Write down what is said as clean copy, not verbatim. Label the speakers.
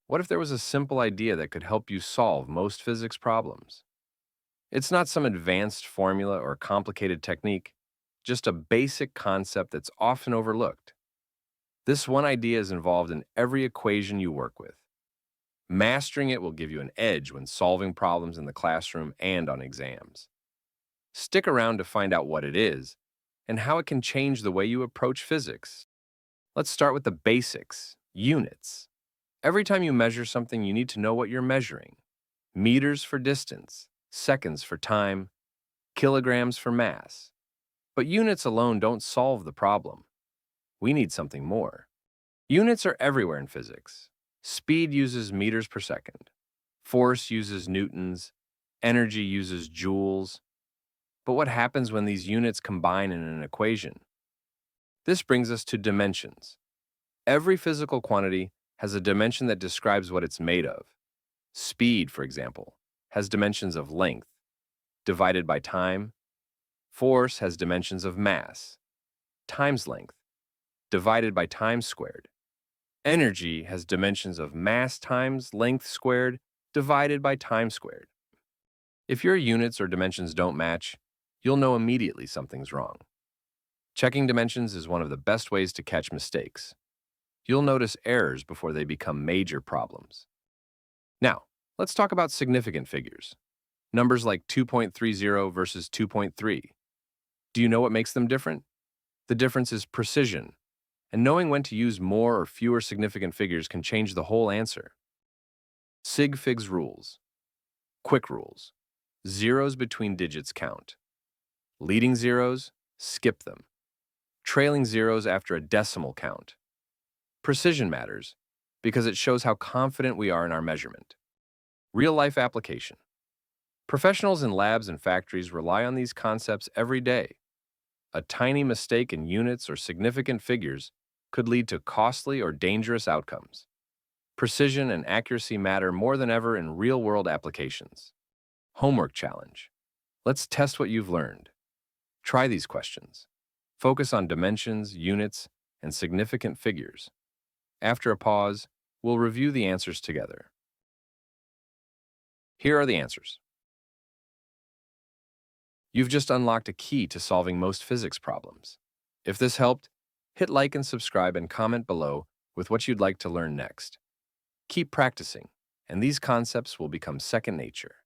Speaker 1: What if there was a simple idea that could help you solve most physics problems? It's not some advanced formula or complicated technique, just a basic concept that's often overlooked. This one idea is involved in every equation you work with. Mastering it will give you an edge when solving problems in the classroom and on exams. Stick around to find out what it is and how it can change the way you approach physics. Let's start with the basics, units. Every time you measure something, you need to know what you're measuring. Meters for distance, seconds for time, kilograms for mass. But units alone don't solve the problem. We need something more. Units are everywhere in physics. Speed uses meters per second. Force uses newtons. Energy uses joules. But what happens when these units combine in an equation? This brings us to dimensions. Every physical quantity has a dimension that describes what it's made of. Speed, for example, has dimensions of length, divided by time. Force has dimensions of mass, times length, divided by time squared. Energy has dimensions of mass times length squared, divided by time squared. If your units or dimensions don't match, you'll know immediately something's wrong. Checking dimensions is one of the best ways to catch mistakes. You'll notice errors before they become major problems. Now, let's talk about significant figures. Numbers like 2.30 versus 2.3. Do you know what makes them different? The difference is precision, and knowing when to use more or fewer significant figures can change the whole answer. Sig figs rules. Quick rules. Zeros between digits count. Leading zeros, skip them. Trailing zeros after a decimal count. Precision matters because it shows how confident we are in our measurement. Real-life application. Professionals in labs and factories rely on these concepts every day. A tiny mistake in units or significant figures could lead to costly or dangerous outcomes. Precision and accuracy matter more than ever in real-world applications. Homework challenge. Let's test what you've learned. Try these questions. Focus on dimensions, units, and significant figures. After a pause, we'll review the answers together. Here are the answers. You've just unlocked a key to solving most physics problems. If this helped, hit like and subscribe and comment below with what you'd like to learn next. Keep practicing, and these concepts will become second nature.